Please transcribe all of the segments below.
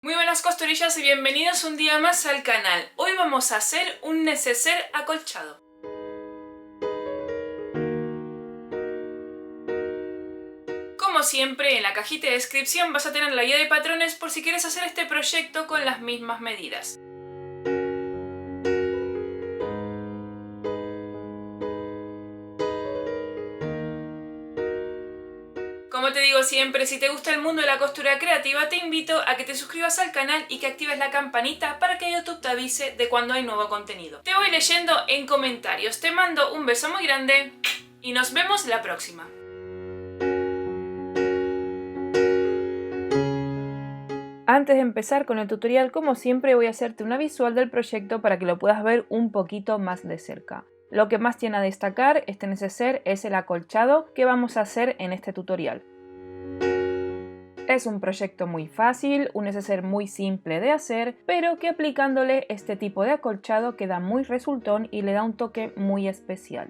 Muy buenas costurillas y bienvenidos un día más al canal. Hoy vamos a hacer un neceser acolchado. Como siempre, en la cajita de descripción vas a tener la guía de patrones por si quieres hacer este proyecto con las mismas medidas. Como te digo siempre, si te gusta el mundo de la costura creativa, te invito a que te suscribas al canal y que actives la campanita para que YouTube te avise de cuando hay nuevo contenido. Te voy leyendo en comentarios, te mando un beso muy grande y nos vemos la próxima. Antes de empezar con el tutorial, como siempre, voy a hacerte una visual del proyecto para que lo puedas ver un poquito más de cerca. Lo que más tiene a destacar este neceser es el acolchado que vamos a hacer en este tutorial. Es un proyecto muy fácil, un neceser muy simple de hacer, pero que aplicándole este tipo de acolchado queda muy resultón y le da un toque muy especial.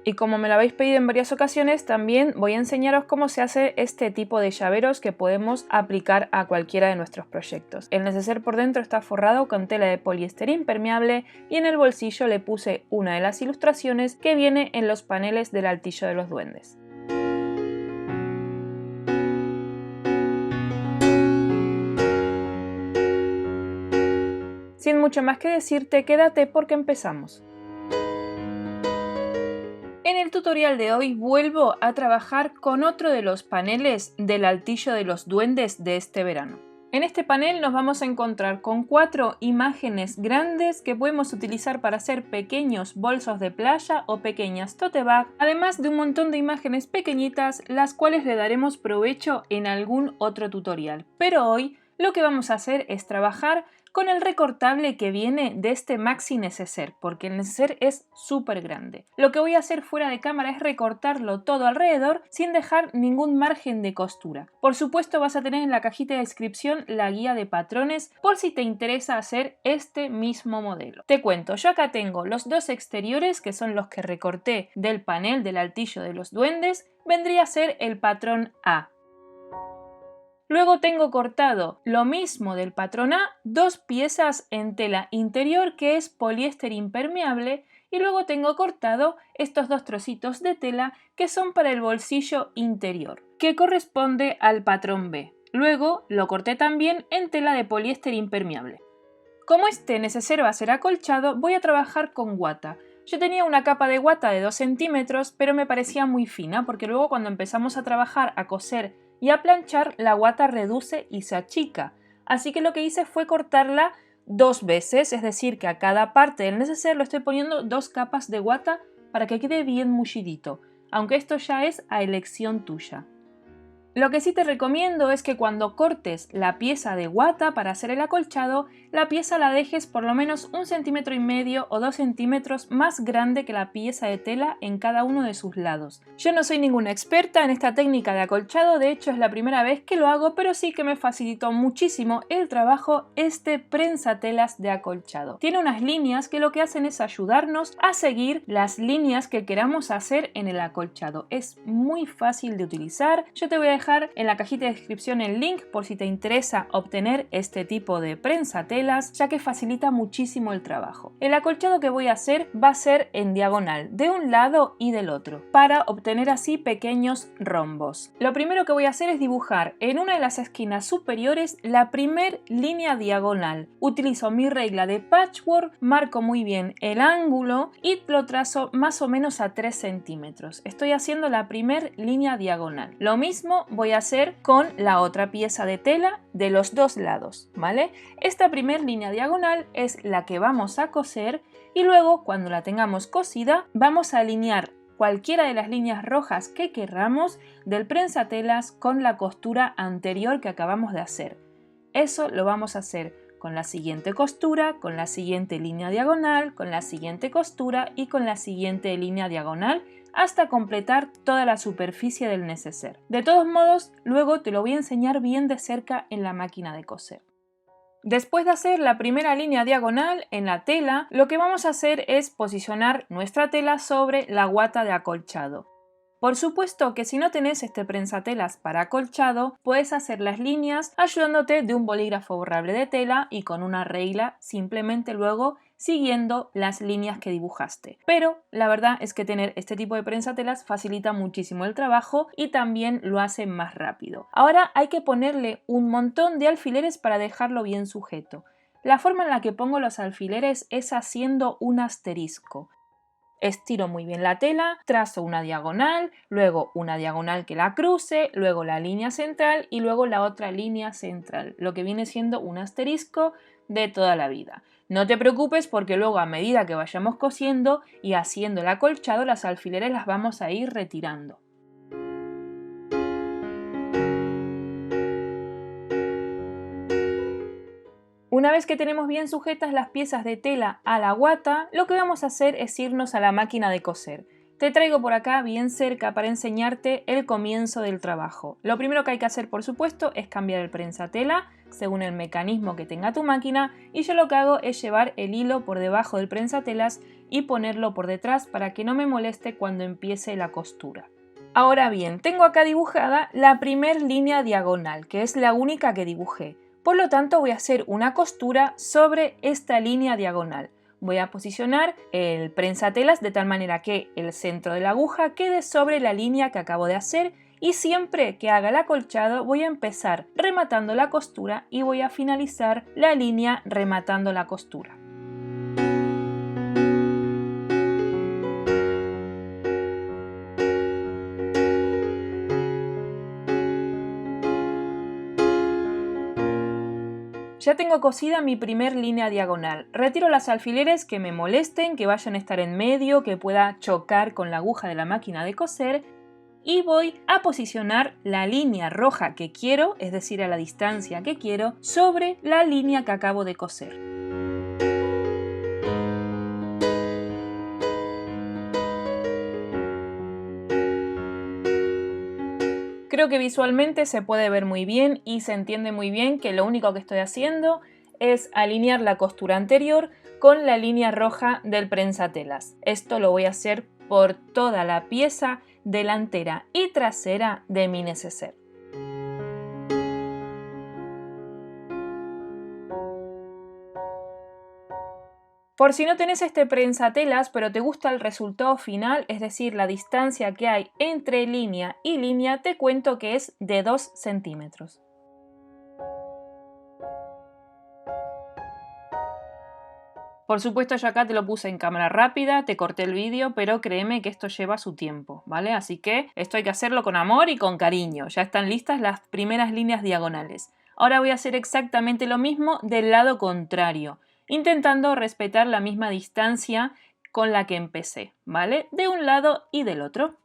Y como me lo habéis pedido en varias ocasiones, también voy a enseñaros cómo se hace este tipo de llaveros que podemos aplicar a cualquiera de nuestros proyectos. El neceser por dentro está forrado con tela de poliéster impermeable y en el bolsillo le puse una de las ilustraciones que viene en los paneles del altillo de los duendes. Sin mucho más que decirte, quédate porque empezamos. En el tutorial de hoy vuelvo a trabajar con otro de los paneles del altillo de los duendes de este verano. En este panel nos vamos a encontrar con 4 imágenes grandes que podemos utilizar para hacer pequeños bolsos de playa o pequeñas tote bag, además de un montón de imágenes pequeñitas las cuales le daremos provecho en algún otro tutorial. Pero hoy lo que vamos a hacer es trabajar con el recortable que viene de este maxi neceser, porque el neceser es súper grande. Lo que voy a hacer fuera de cámara es recortarlo todo alrededor sin dejar ningún margen de costura. Por supuesto vas a tener en la cajita de descripción la guía de patrones por si te interesa hacer este mismo modelo. Te cuento, yo acá tengo los dos exteriores que son los que recorté del panel del altillo de los duendes, vendría a ser el patrón A. Luego tengo cortado lo mismo del patrón A, 2 piezas en tela interior que es poliéster impermeable y luego tengo cortado estos 2 trocitos de tela que son para el bolsillo interior, que corresponde al patrón B. Luego lo corté también en tela de poliéster impermeable. Como este neceser va a ser acolchado, voy a trabajar con guata. Yo tenía una capa de guata de 2 centímetros, pero me parecía muy fina porque luego cuando empezamos a trabajar, a coser y a planchar, la guata reduce y se achica. Así que lo que hice fue cortarla 2 veces, es decir, que a cada parte del neceser lo estoy poniendo 2 capas de guata para que quede bien mullidito, aunque esto ya es a elección tuya. Lo que sí te recomiendo es que cuando cortes la pieza de guata para hacer el acolchado, la pieza la dejes por lo menos 1,5 centímetros o 2 centímetros más grande que la pieza de tela en cada uno de sus lados. Yo no soy ninguna experta en esta técnica de acolchado, de hecho es la primera vez que lo hago, pero sí que me facilitó muchísimo el trabajo este prensatelas de acolchado. Tiene unas líneas que lo que hacen es ayudarnos a seguir las líneas que queramos hacer en el acolchado. Es muy fácil de utilizar. Yo te voy a dejar en la cajita de descripción el link por si te interesa obtener este tipo de prensatelas, ya que facilita muchísimo el trabajo. El acolchado que voy a hacer va a ser en diagonal, de un lado y del otro, para obtener así pequeños rombos. Lo primero que voy a hacer es dibujar en una de las esquinas superiores la primer línea diagonal. Utilizo mi regla de patchwork, marco muy bien el ángulo y lo trazo más o menos a 3 centímetros. Estoy haciendo la primer línea diagonal. Lo mismo voy a hacer con la otra pieza de tela de los dos lados, ¿vale? Esta primera línea diagonal es la que vamos a coser y luego cuando la tengamos cosida vamos a alinear cualquiera de las líneas rojas que querramos del prensatelas con la costura anterior que acabamos de hacer. Eso lo vamos a hacer con la siguiente costura, con la siguiente línea diagonal, con la siguiente costura y con la siguiente línea diagonal hasta completar toda la superficie del neceser. De todos modos, luego te lo voy a enseñar bien de cerca en la máquina de coser. Después de hacer la primera línea diagonal en la tela, lo que vamos a hacer es posicionar nuestra tela sobre la guata de acolchado. Por supuesto que si no tenés este prensatelas para acolchado, puedes hacer las líneas ayudándote de un bolígrafo borrable de tela y con una regla, simplemente luego siguiendo las líneas que dibujaste. Pero la verdad es que tener este tipo de prensatelas facilita muchísimo el trabajo y también lo hace más rápido. Ahora hay que ponerle un montón de alfileres para dejarlo bien sujeto. La forma en la que pongo los alfileres es haciendo un asterisco. Estiro muy bien la tela, trazo una diagonal, luego una diagonal que la cruce, luego la línea central y luego la otra línea central, lo que viene siendo un asterisco de toda la vida. No te preocupes porque luego a medida que vayamos cosiendo y haciendo el acolchado, las alfileres las vamos a ir retirando. Una vez que tenemos bien sujetas las piezas de tela a la guata, lo que vamos a hacer es irnos a la máquina de coser. Te traigo por acá bien cerca para enseñarte el comienzo del trabajo. Lo primero que hay que hacer, por supuesto, es cambiar el prensatela según el mecanismo que tenga tu máquina, y yo lo que hago es llevar el hilo por debajo del prensatelas y ponerlo por detrás para que no me moleste cuando empiece la costura. Ahora bien, tengo acá dibujada la primer línea diagonal, que es la única que dibujé. Por lo tanto, voy a hacer una costura sobre esta línea diagonal. Voy a posicionar el prensatelas de tal manera que el centro de la aguja quede sobre la línea que acabo de hacer, y siempre que haga el acolchado voy a empezar rematando la costura y voy a finalizar la línea rematando la costura. Ya tengo cosida mi primer línea diagonal. Retiro las alfileres que me molesten, que vayan a estar en medio, que pueda chocar con la aguja de la máquina de coser, y voy a posicionar la línea roja que quiero, es decir, a la distancia que quiero, sobre la línea que acabo de coser. Creo que visualmente se puede ver muy bien y se entiende muy bien que lo único que estoy haciendo es alinear la costura anterior con la línea roja del prensatelas. Esto lo voy a hacer por toda la pieza delantera y trasera de mi neceser. Por si no tenés este prensatelas pero te gusta el resultado final, es decir, la distancia que hay entre línea y línea, te cuento que es de 2 centímetros. Por supuesto, yo acá te lo puse en cámara rápida, te corté el vídeo, pero créeme que esto lleva su tiempo, ¿vale? Así que esto hay que hacerlo con amor y con cariño. Ya están listas las primeras líneas diagonales. Ahora voy a hacer exactamente lo mismo del lado contrario, intentando respetar la misma distancia con la que empecé, ¿vale? De un lado y del otro.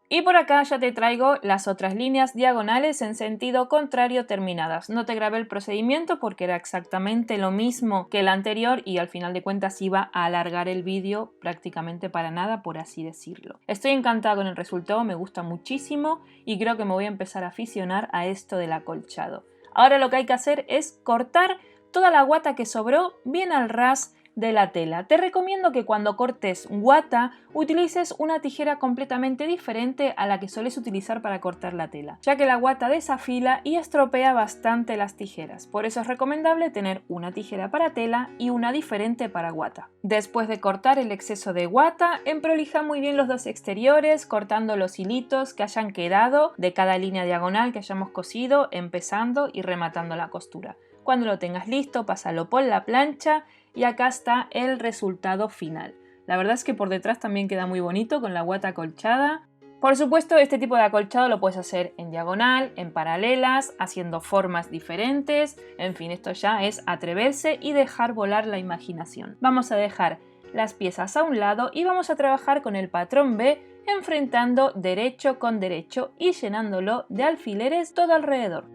Y por acá ya te traigo las otras líneas diagonales en sentido contrario terminadas. No te grabé el procedimiento porque era exactamente lo mismo que el anterior y al final de cuentas iba a alargar el vídeo prácticamente para nada, por así decirlo. Estoy encantada con el resultado, me gusta muchísimo y creo que me voy a empezar a aficionar a esto del acolchado. Ahora lo que hay que hacer es cortar toda la guata que sobró bien al ras de la tela. Te recomiendo que cuando cortes guata utilices una tijera completamente diferente a la que sueles utilizar para cortar la tela, ya que la guata desafila y estropea bastante las tijeras. Por eso es recomendable tener una tijera para tela y una diferente para guata. Después de cortar el exceso de guata, emprolija muy bien los dos exteriores, cortando los hilitos que hayan quedado de cada línea diagonal que hayamos cosido, empezando y rematando la costura. Cuando lo tengas listo, pásalo por la plancha y acá está el resultado final. La verdad es que por detrás también queda muy bonito con la guata acolchada. Por supuesto, este tipo de acolchado lo puedes hacer en diagonal, en paralelas, haciendo formas diferentes. En fin, esto ya es atreverse y dejar volar la imaginación. Vamos a dejar las piezas a un lado y vamos a trabajar con el patrón B, enfrentando derecho con derecho y llenándolo de alfileres todo alrededor.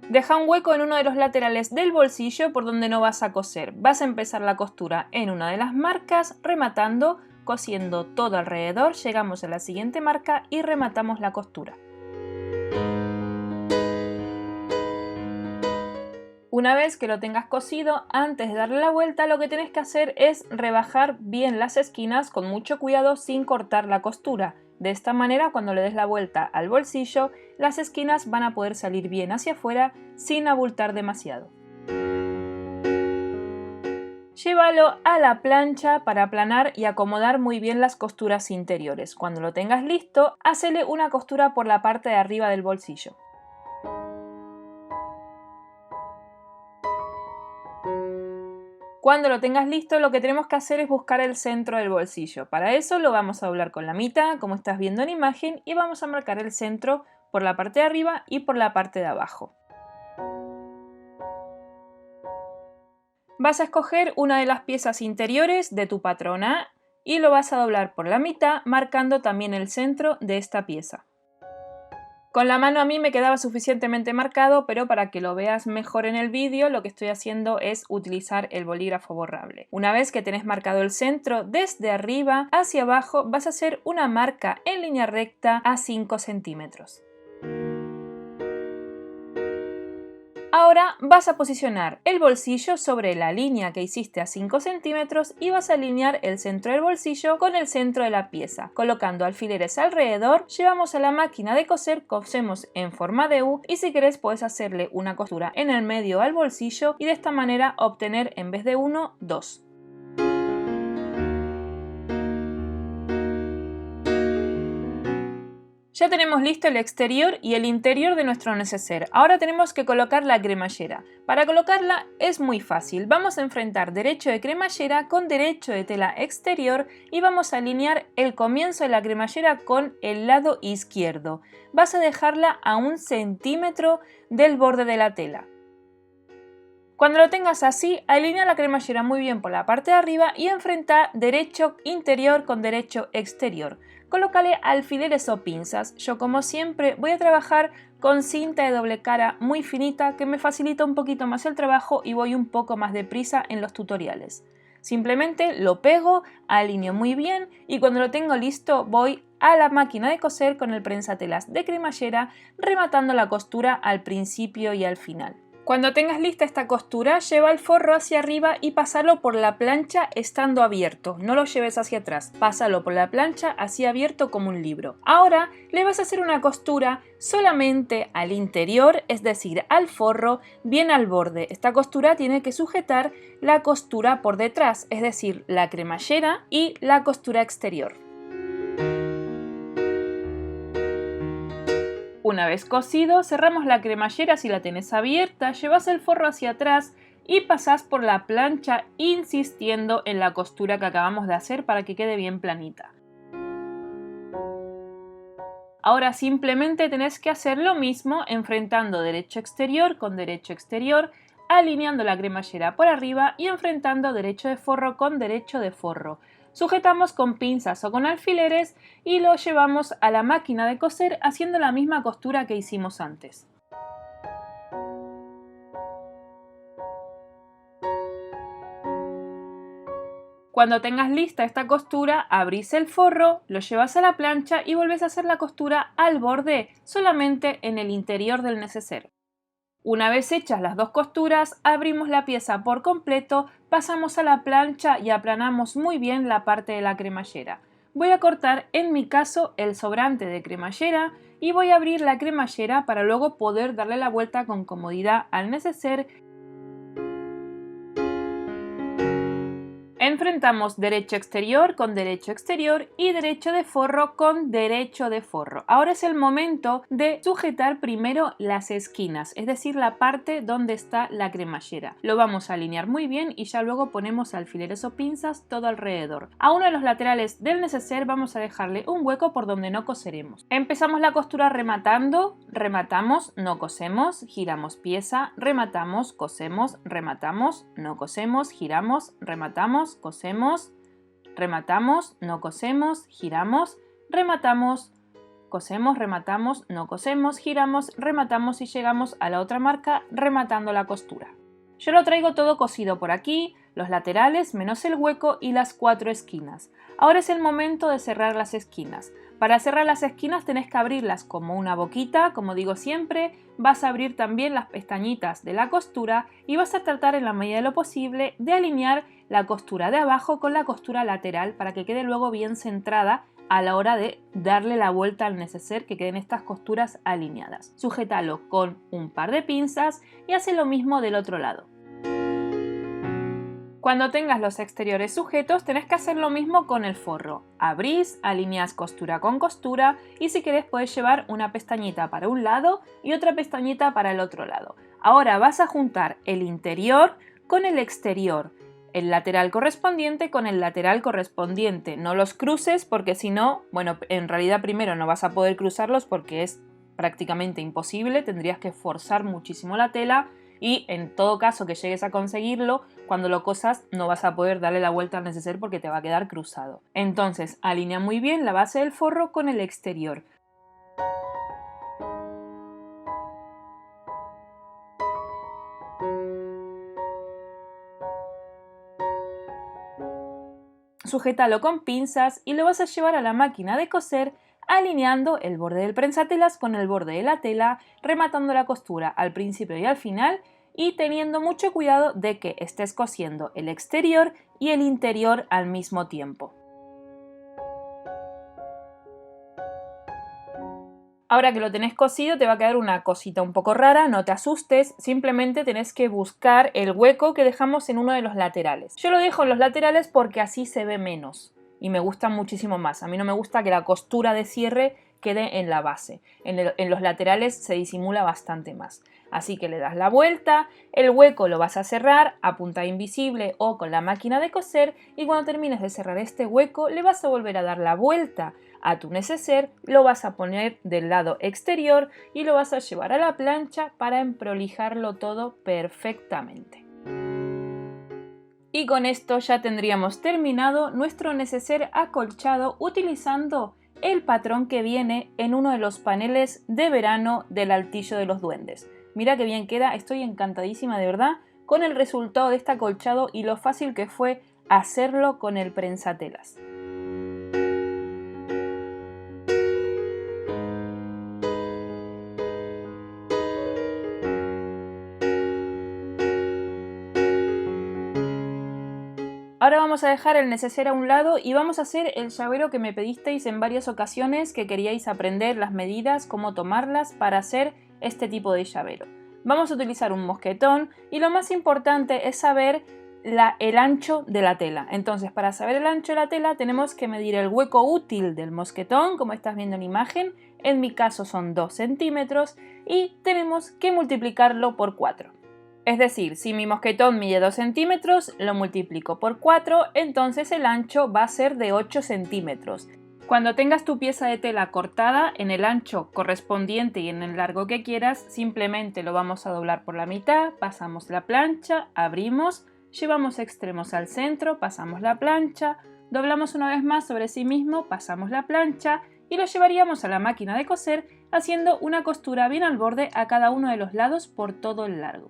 Deja un hueco en uno de los laterales del bolsillo por donde no vas a coser. Vas a empezar la costura en una de las marcas, rematando, cosiendo todo alrededor. Llegamos a la siguiente marca y rematamos la costura. Una vez que lo tengas cosido, antes de darle la vuelta, lo que tienes que hacer es rebajar bien las esquinas con mucho cuidado sin cortar la costura. De esta manera, cuando le des la vuelta al bolsillo, las esquinas van a poder salir bien hacia afuera sin abultar demasiado. Llévalo a la plancha para aplanar y acomodar muy bien las costuras interiores. Cuando lo tengas listo, hacele una costura por la parte de arriba del bolsillo. Cuando lo tengas listo, lo que tenemos que hacer es buscar el centro del bolsillo. Para eso lo vamos a doblar con la mitad, como estás viendo en imagen, y vamos a marcar el centro por la parte de arriba y por la parte de abajo. Vas a escoger una de las piezas interiores de tu patrona y lo vas a doblar por la mitad, marcando también el centro de esta pieza. Con la mano a mí me quedaba suficientemente marcado, pero para que lo veas mejor en el vídeo, lo que estoy haciendo es utilizar el bolígrafo borrable. Una vez que tenés marcado el centro, desde arriba hacia abajo vas a hacer una marca en línea recta a 5 centímetros. Ahora vas a posicionar el bolsillo sobre la línea que hiciste a 5 centímetros y vas a alinear el centro del bolsillo con el centro de la pieza. Colocando alfileres alrededor, llevamos a la máquina de coser, cosemos en forma de U y si querés puedes hacerle una costura en el medio al bolsillo y de esta manera obtener en vez de 1, 2. Ya tenemos listo el exterior y el interior de nuestro neceser. Ahora tenemos que colocar la cremallera. Para colocarla es muy fácil. Vamos a enfrentar derecho de cremallera con derecho de tela exterior y vamos a alinear el comienzo de la cremallera con el lado izquierdo. Vas a dejarla a 1 centímetro del borde de la tela. Cuando lo tengas así, alinea la cremallera muy bien por la parte de arriba y enfrenta derecho interior con derecho exterior. Colócale alfileres o pinzas. Yo como siempre voy a trabajar con cinta de doble cara muy finita que me facilita un poquito más el trabajo y voy un poco más deprisa en los tutoriales. Simplemente lo pego, alineo muy bien y cuando lo tengo listo voy a la máquina de coser con el prensatelas de cremallera rematando la costura al principio y al final. Cuando tengas lista esta costura, lleva el forro hacia arriba y pásalo por la plancha estando abierto. No lo lleves hacia atrás, pásalo por la plancha así abierto como un libro. Ahora le vas a hacer una costura solamente al interior, es decir, al forro, bien al borde. Esta costura tiene que sujetar la costura por detrás, es decir, la cremallera y la costura exterior. Una vez cosido, cerramos la cremallera si la tenés abierta, llevas el forro hacia atrás y pasás por la plancha insistiendo en la costura que acabamos de hacer para que quede bien planita. Ahora simplemente tenés que hacer lo mismo enfrentando derecho exterior con derecho exterior, alineando la cremallera por arriba y enfrentando derecho de forro con derecho de forro. Sujetamos con pinzas o con alfileres y lo llevamos a la máquina de coser haciendo la misma costura que hicimos antes. Cuando tengas lista esta costura, abrís el forro, lo llevas a la plancha y volvés a hacer la costura al borde, solamente en el interior del neceser. Una vez hechas las dos costuras, abrimos la pieza por completo, pasamos a la plancha y aplanamos muy bien la parte de la cremallera. Voy a cortar, en mi caso, el sobrante de cremallera y voy a abrir la cremallera para luego poder darle la vuelta con comodidad al neceser. Enfrentamos derecho exterior con derecho exterior y derecho de forro con derecho de forro. Ahora es el momento de sujetar primero las esquinas, es decir, la parte donde está la cremallera. Lo vamos a alinear muy bien y ya luego ponemos alfileres o pinzas todo alrededor. A uno de los laterales del neceser vamos a dejarle un hueco por donde no coseremos. Empezamos la costura rematando, rematamos, no cosemos, giramos pieza, rematamos, cosemos, rematamos, no cosemos, giramos, rematamos, cosemos, rematamos, no cosemos, giramos, rematamos, cosemos, rematamos, no cosemos, giramos, rematamos y llegamos a la otra marca rematando la costura. Yo lo traigo todo cosido por aquí, los laterales menos el hueco y las 4 esquinas. Ahora es el momento de cerrar las esquinas. Para cerrar las esquinas tenés que abrirlas como una boquita, como digo siempre, vas a abrir también las pestañitas de la costura y vas a tratar en la medida de lo posible de alinear la costura de abajo con la costura lateral para que quede luego bien centrada a la hora de darle la vuelta al neceser, que queden estas costuras alineadas. Sujétalo con un par de pinzas y hace lo mismo del otro lado. Cuando tengas los exteriores sujetos tenés que hacer lo mismo con el forro. Abrís, alineás costura con costura y si querés podés llevar una pestañita para un lado y otra pestañita para el otro lado. Ahora vas a juntar el interior con el exterior, el lateral correspondiente con el lateral correspondiente. No los cruces porque si no, bueno, en realidad primero no vas a poder cruzarlos porque es prácticamente imposible, tendrías que forzar muchísimo la tela y en todo caso que llegues a conseguirlo, cuando lo cosas no vas a poder darle la vuelta al neceser porque te va a quedar cruzado. Entonces alinea muy bien la base del forro con el exterior. Sujétalo con pinzas y lo vas a llevar a la máquina de coser alineando el borde del prensatelas con el borde de la tela, rematando la costura al principio y al final y teniendo mucho cuidado de que estés cosiendo el exterior y el interior al mismo tiempo. Ahora que lo tenés cosido te va a quedar una cosita un poco rara, no te asustes, simplemente tenés que buscar el hueco que dejamos en uno de los laterales. Yo lo dejo en los laterales porque así se ve menos y me gusta muchísimo más. A mí no me gusta que la costura de cierre quede en la base. En los laterales se disimula bastante más. Así que le das la vuelta, el hueco lo vas a cerrar a punta invisible o con la máquina de coser y cuando termines de cerrar este hueco le vas a volver a dar la vuelta a tu neceser, lo vas a poner del lado exterior y lo vas a llevar a la plancha para emprolijarlo todo perfectamente. Y con esto ya tendríamos terminado nuestro neceser acolchado utilizando el patrón que viene en uno de los paneles de verano del altillo de los duendes. Mira qué bien queda, estoy encantadísima de verdad con el resultado de este acolchado y lo fácil que fue hacerlo con el prensatelas. Ahora vamos a dejar el neceser a un lado y vamos a hacer el llavero que me pedisteis en varias ocasiones que queríais aprender las medidas, cómo tomarlas para hacer este tipo de llavero. Vamos a utilizar un mosquetón y lo más importante es saber el ancho de la tela. Entonces para saber el ancho de la tela tenemos que medir el hueco útil del mosquetón, como estás viendo en la imagen, en mi caso son 2 centímetros y tenemos que multiplicarlo por 4. Es decir, si mi mosquetón mide 2 centímetros, lo multiplico por 4, entonces el ancho va a ser de 8 centímetros. Cuando tengas tu pieza de tela cortada en el ancho correspondiente y en el largo que quieras, simplemente lo vamos a doblar por la mitad, pasamos la plancha, abrimos, llevamos extremos al centro, pasamos la plancha, doblamos una vez más sobre sí mismo, pasamos la plancha y lo llevaríamos a la máquina de coser haciendo una costura bien al borde a cada uno de los lados por todo el largo.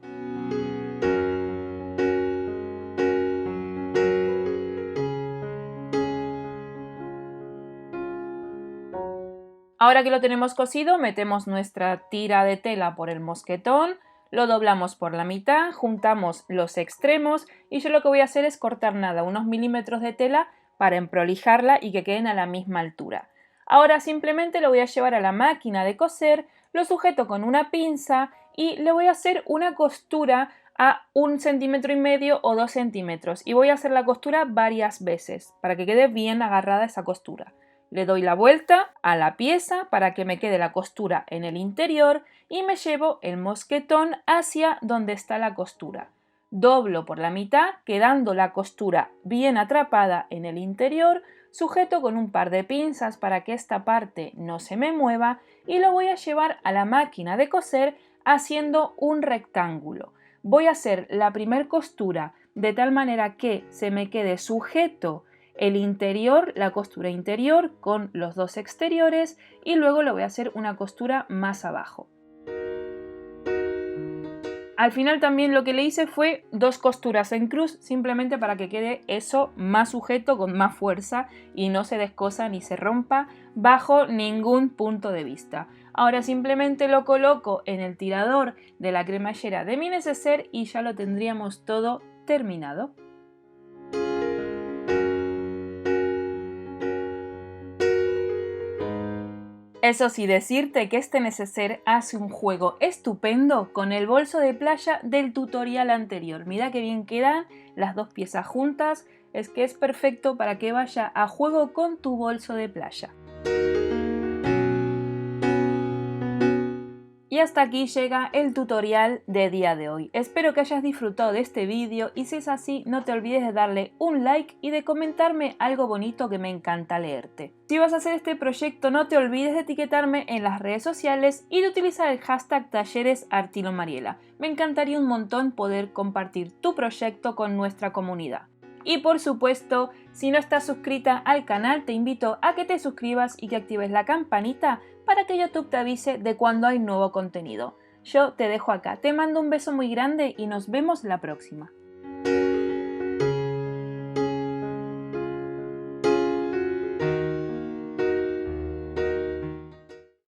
Ahora que lo tenemos cosido, metemos nuestra tira de tela por el mosquetón, lo doblamos por la mitad, juntamos los extremos y yo lo que voy a hacer es cortar unos milímetros de tela para emprolijarla y que queden a la misma altura. Ahora simplemente lo voy a llevar a la máquina de coser, lo sujeto con una pinza y le voy a hacer una costura a 1,5 centímetros o 2 centímetros y voy a hacer la costura varias veces para que quede bien agarrada esa costura. Le doy la vuelta a la pieza para que me quede la costura en el interior y me llevo el mosquetón hacia donde está la costura. Doblo por la mitad, quedando la costura bien atrapada en el interior, sujeto con un par de pinzas para que esta parte no se me mueva y lo voy a llevar a la máquina de coser haciendo un rectángulo. Voy a hacer la primer costura de tal manera que se me quede sujeto el interior, la costura interior con los dos exteriores y luego le voy a hacer una costura más abajo. Al final también lo que le hice fue 2 costuras en cruz, simplemente para que quede eso más sujeto, con más fuerza y no se descosa ni se rompa bajo ningún punto de vista. Ahora simplemente lo coloco en el tirador de la cremallera de mi neceser y ya lo tendríamos todo terminado. Eso sí, decirte que este neceser hace un juego estupendo con el bolso de playa del tutorial anterior. Mira qué bien quedan las dos piezas juntas, es que es perfecto para que vaya a juego con tu bolso de playa. Y hasta aquí llega el tutorial de día de hoy. Espero que hayas disfrutado de este vídeo y si es así no te olvides de darle un like y de comentarme algo bonito que me encanta leerte. Si vas a hacer este proyecto no te olvides de etiquetarme en las redes sociales y de utilizar el hashtag talleresartilomariela. Me encantaría un montón poder compartir tu proyecto con nuestra comunidad. Y por supuesto, si no estás suscrita al canal, te invito a que te suscribas y que actives la campanita para que YouTube te avise de cuando hay nuevo contenido. Yo te dejo acá, te mando un beso muy grande y nos vemos la próxima.